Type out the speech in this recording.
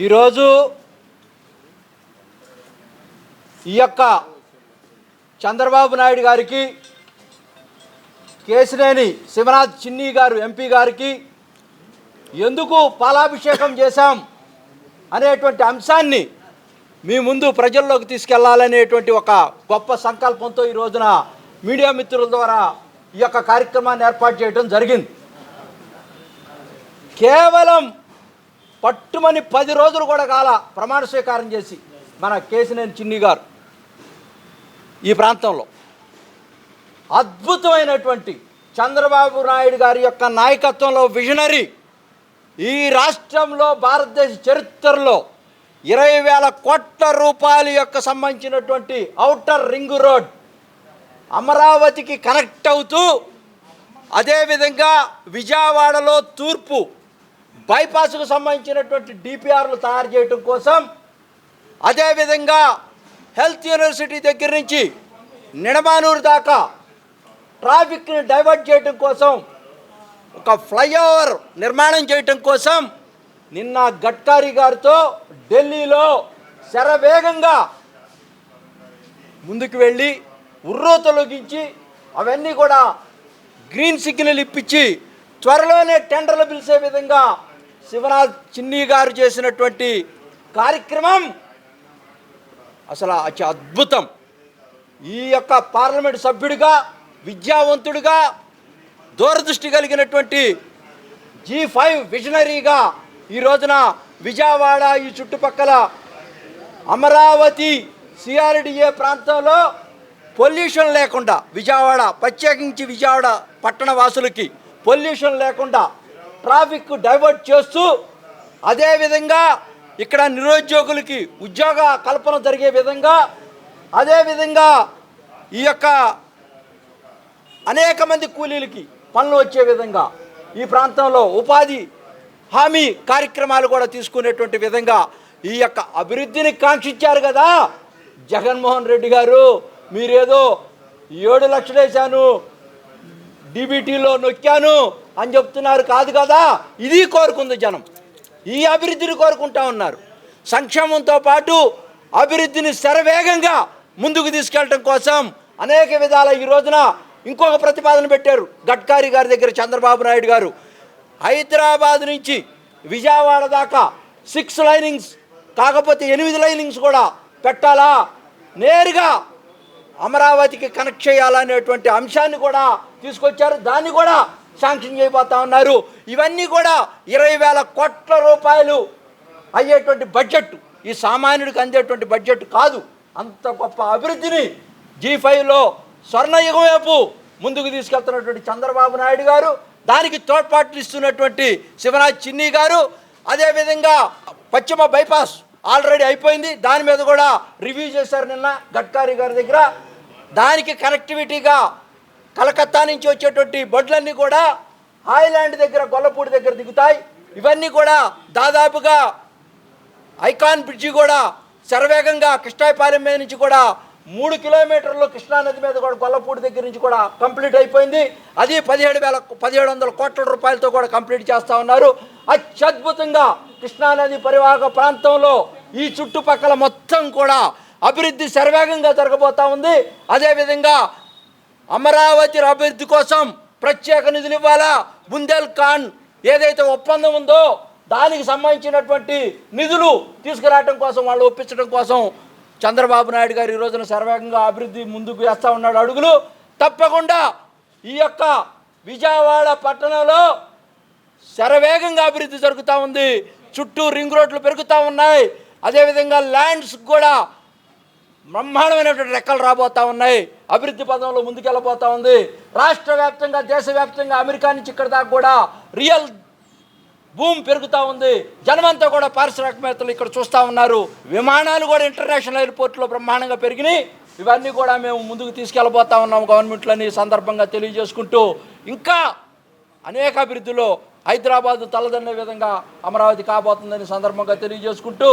ఈరోజు ఈ యొక్క చంద్రబాబు నాయుడు గారికి కేశినేని శివనాథ్ చిన్ని గారు ఎంపీ గారికి ఎందుకు పాలాభిషేకం చేశాం అనేటువంటి అంశాన్ని మీ ముందు ప్రజల్లోకి తీసుకెళ్లాలనేటువంటి ఒక గొప్ప సంకల్పంతో ఈ రోజున మీడియా మిత్రుల ద్వారా ఈ యొక్క కార్యక్రమాన్ని ఏర్పాటు చేయడం జరిగింది. కేవలం పట్టుమని 10 రోజులు కూడా కాల ప్రమాణ స్వీకారం చేసి మన కేశినేని చిన్ని గారు ఈ ప్రాంతంలో అద్భుతమైనటువంటి చంద్రబాబు నాయుడు గారి యొక్క నాయకత్వంలో విజనరీ ఈ రాష్ట్రంలో భారతదేశ చరిత్రలో 20,000 కోట్ల రూపాయల యొక్క సంబంధించినటువంటి ఔటర్ రింగ్ రోడ్ అమరావతికి కనెక్ట్ అవుతూ అదేవిధంగా విజయవాడలో తూర్పు బైపాస్కు సంబంధించినటువంటి డిపిఆర్లు తయారు చేయడం కోసం, అదేవిధంగా హెల్త్ యూనివర్సిటీ దగ్గర నుంచి నిడమానూరు దాకా ట్రాఫిక్ని డైవర్ట్ చేయడం కోసం, ఒక ఫ్లైఓవర్ నిర్మాణం చేయటం కోసం నిన్న గడ్కరీ గారితో ఢిల్లీలో శరవేగంగా ముందుకు వెళ్ళి ఉర్రూ తొలగించి అవన్నీ కూడా గ్రీన్ సిగ్నల్ ఇప్పించి త్వరలోనే టెండర్లు పిలిచే విధంగా శివనాథ్ చిన్ని గారు చేసినటువంటి కార్యక్రమం అసలు అద్భుతం. ఈ యొక్క పార్లమెంట్ సభ్యుడిగా, విద్యావంతుడిగా, దూరదృష్టి కలిగినటువంటి G5 విజనరీగా ఈ రోజున విజయవాడ ఈ చుట్టుపక్కల అమరావతి CRDA ప్రాంతంలో పొల్యూషన్ లేకుండా, విజయవాడ ప్రత్యేకించి విజయవాడ పట్టణ వాసులకి పొల్యూషన్ లేకుండా ట్రాఫిక్ డైవర్ట్ చేస్తూ, అదేవిధంగా ఇక్కడ నిరుద్యోగులకి ఉద్యోగ కల్పన జరిగే విధంగా, అదేవిధంగా ఈ యొక్క అనేక మంది కూలీలకి పనులు వచ్చే విధంగా ఈ ప్రాంతంలో ఉపాధి హామీ కార్యక్రమాలు కూడా తీసుకునేటువంటి విధంగా ఈ యొక్క అభివృద్ధిని కాంక్షించారు కదా జగన్మోహన్ రెడ్డి గారు. మీరేదో 7 లక్షలు వేశాను, DBTలో నొక్కాను అని చెప్తున్నారు కాదు కదా. ఇది కోరుకుంది జనం, ఈ అభివృద్ధిని కోరుకుంటా ఉన్నారు. సంక్షేమంతో పాటు అభివృద్ధిని శరవేగంగా ముందుకు తీసుకెళ్ళటం కోసం అనేక విధాల ఈ రోజున ఇంకొక ప్రతిపాదన పెట్టారు గడ్కరీ గారి దగ్గర చంద్రబాబు నాయుడు గారు. హైదరాబాద్ నుంచి విజయవాడ దాకా 6 లైనింగ్స్ కాకపోతే 8 లైనింగ్స్ కూడా పెట్టాలా, నేరుగా అమరావతికి కనెక్ట్ చేయాలనేటువంటి అంశాన్ని కూడా తీసుకొచ్చారు. దాన్ని కూడా శాంక్షన్ చేయబోతా ఉన్నారు. ఇవన్నీ కూడా 20,000 కోట్ల రూపాయలు అయ్యేటువంటి బడ్జెట్, ఈ సామాన్యుడికి అందేటువంటి బడ్జెట్ కాదు. అంత గొప్ప అభివృద్ధిని G5లో స్వర్ణయుగం వైపు ముందుకు తీసుకెళ్తున్నటువంటి చంద్రబాబు నాయుడు గారు, దానికి తోడ్పాట్లు ఇస్తున్నటువంటి శివనాథ్ చిన్ని గారు, అదేవిధంగా పశ్చిమ బైపాస్ ఆల్రెడీ అయిపోయింది, దాని మీద కూడా రివ్యూ చేశారు నిన్న గడ్కరీ గారి దగ్గర. దానికి కనెక్టివిటీగా కలకత్తా నుంచి వచ్చేటువంటి బొడ్లన్నీ కూడా హాయ్లాండ్ దగ్గర గొల్లపూడి దగ్గర దిగుతాయి. ఇవన్నీ కూడా దాదాపుగా ఐకాన్ బ్రిడ్జి కూడా శరవేగంగా కృష్ణాయపాలెం మీద నుంచి కూడా 3 కిలోమీటర్లు కృష్ణానది మీద కూడా గొల్లపూడి దగ్గర నుంచి కూడా కంప్లీట్ అయిపోయింది. అది 1700 కోట్ల రూపాయలతో కూడా కంప్లీట్ చేస్తూ ఉన్నారు. అత్యద్భుతంగా కృష్ణానది పరివాహక ప్రాంతంలో ఈ చుట్టుపక్కల మొత్తం కూడా అభివృద్ధి శరవేగంగా జరగబోతూ ఉంది. అదేవిధంగా అమరావతి అభివృద్ధి కోసం ప్రత్యేక నిధులు ఇవ్వాలా, బుందేల్ఖండ్ ఏదైతే ఒప్పందం ఉందో దానికి సంబంధించినటువంటి నిధులు తీసుకురావడం కోసం, వాళ్ళు ఒప్పించడం కోసం చంద్రబాబు నాయుడు గారు ఈ రోజున శరవేగంగా అభివృద్ధి ముందుకు వేస్తూ ఉన్నాడు అడుగులు. తప్పకుండా ఈ యొక్క విజయవాడ పట్టణంలో శరవేగంగా అభివృద్ధి జరుగుతూ ఉంది. చుట్టూ రింగ్ రోడ్లు పెరుగుతూ ఉన్నాయి. అదేవిధంగా ల్యాండ్స్ కూడా బ్రహ్మాండమైనటువంటి రెక్కలు రాబోతూ ఉన్నాయి. అభివృద్ధి పదంలో ముందుకెళ్ళబోతూ ఉంది. రాష్ట్ర వ్యాప్తంగా, దేశవ్యాప్తంగా, అమెరికా నుంచి ఇక్కడ దాకా కూడా రియల్ భూమి పెరుగుతూ ఉంది. జనమంతా కూడా పారిశ్రామికవేత్తలు ఇక్కడ చూస్తూ ఉన్నారు. విమానాలు కూడా ఇంటర్నేషనల్ ఎయిర్పోర్ట్లో బ్రహ్మాండంగా పెరిగినాయి. ఇవన్నీ కూడా మేము ముందుకు తీసుకెళ్ళబోతూ ఉన్నాము గవర్నమెంట్లని సందర్భంగా తెలియజేసుకుంటూ, ఇంకా అనేక అభివృద్ధిలో హైదరాబాదు తలదన్నే విధంగా అమరావతి కాబోతుందని సందర్భంగా తెలియజేసుకుంటూ